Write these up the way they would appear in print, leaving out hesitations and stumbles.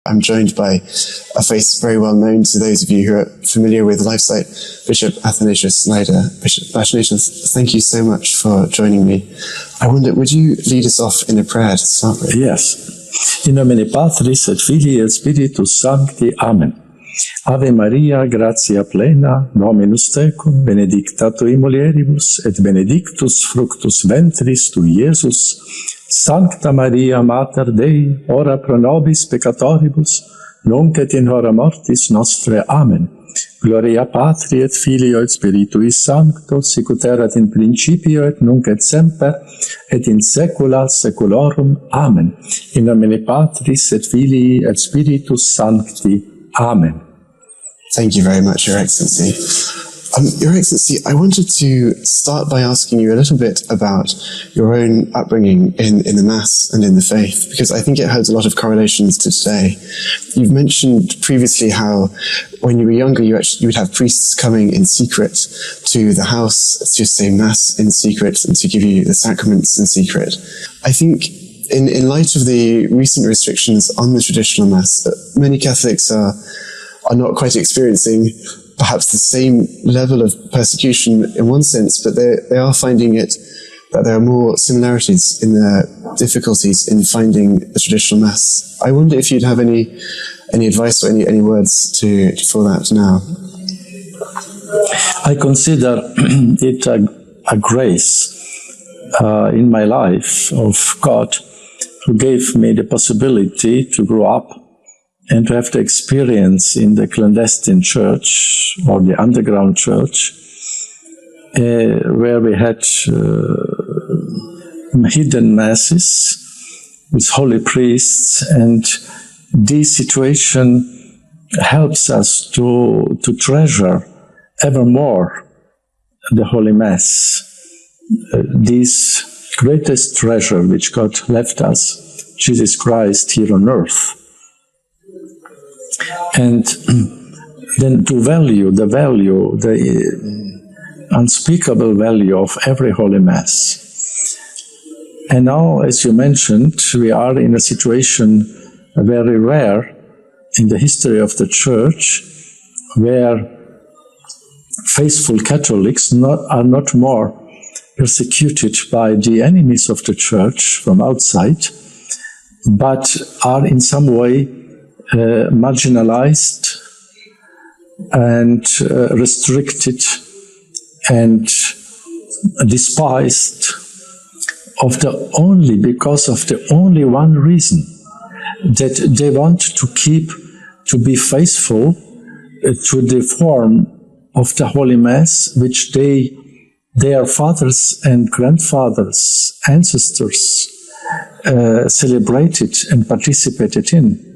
I'm joined by a face very well known to those of you who are familiar with LifeSite, Bishop Athanasius Schneider. Bishop Athanasius, thank you so much for joining me. I wonder, would you lead us off in a prayer to start with? Yes. In nomine Patris et Filii et Spiritus Sancti. Amen. Ave Maria, gratia plena, Dominus tecum, benedicta tui mulieribus, et benedictus fructus ventris tui, Iesus. Sancta Maria, Mater Dei, ora pro nobis peccatoribus, nunc et in hora mortis nostre. Amen. Gloria Patri et Filio et Spiritui Sancto, sicut erat in principio et nunc et semper, et in saecula saeculorum. Amen. In nomine Patris et Filii et Spiritus Sancti. Amen. Thank you very much, Your Excellency. Your Excellency, I wanted to start by asking you a little bit about your own upbringing in the Mass and in the faith, because I think it holds a lot of correlations to today. You've mentioned previously how when you were younger, you would have priests coming in secret to the house to say Mass in secret and to give you the sacraments in secret. I think in light of the recent restrictions on the traditional Mass, many Catholics are not quite experiencing perhaps the same level of persecution in one sense, but they are finding it that there are more similarities in their difficulties in finding the traditional Mass. I wonder if you'd have any advice or any words for that now. I consider it a grace in my life of God, who gave me the possibility to grow up and to have the experience in the clandestine church or the underground church, where we had hidden masses with holy priests, and this situation helps us to treasure ever more the Holy Mass, this greatest treasure which God left us, Jesus Christ here on earth. And then to value the unspeakable value of every Holy Mass. And now, as you mentioned, we are in a situation very rare in the history of the Church, where faithful Catholics are not more persecuted by the enemies of the Church from outside, but are in some way marginalized and restricted and despised because of the only one reason, that they want to be faithful to the form of the Holy Mass, which their fathers and grandfathers, ancestors celebrated and participated in.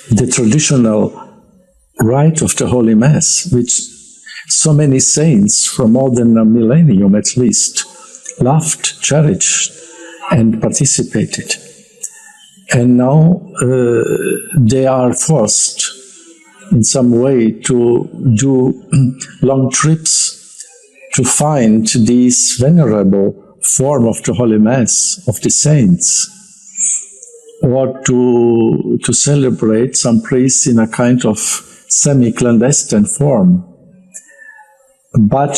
The traditional rite of the Holy Mass, which so many saints from more than a millennium at least loved, cherished, and participated. And now they are forced in some way to do long trips to find this venerable form of the Holy Mass of the saints, or to celebrate some priests in a kind of semi-clandestine form. But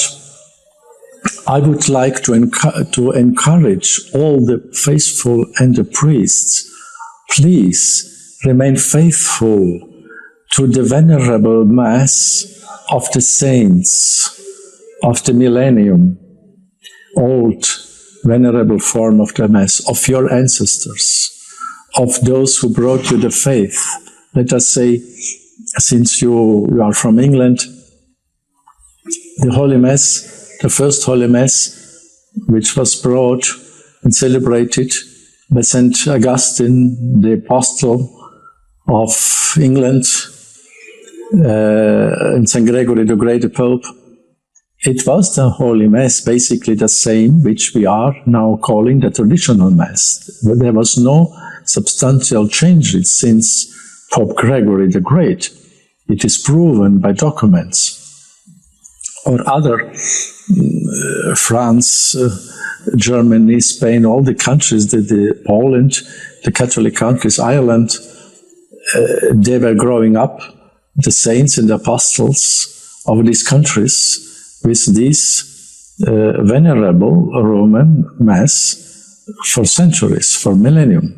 I would like to encourage all the faithful and the priests, please remain faithful to the venerable Mass of the saints of the millennium, old venerable form of the Mass of your ancestors, of those who brought you the faith. Let us say, since you are from England, the Holy Mass, the first Holy Mass, which was brought and celebrated by St. Augustine, the Apostle of England, and St. Gregory the Great, the Pope, it was the Holy Mass, basically the same, which we are now calling the Traditional Mass. There was no substantial changes since Pope Gregory the Great. It is proven by documents. Or other, France, Germany, Spain, all the countries, Poland, the Catholic countries, Ireland, they were growing up, the saints and the apostles of these countries, with this venerable Roman Mass for centuries, for millennium.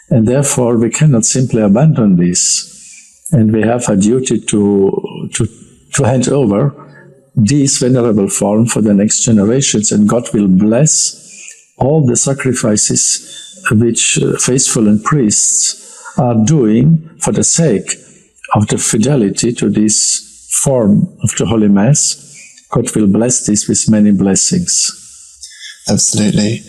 And therefore we cannot simply abandon this. And we have a duty to hand over this venerable form for the next generations, and God will bless all the sacrifices which faithful and priests are doing for the sake of the fidelity to this form of the Holy Mass. God will bless this with many blessings. Absolutely.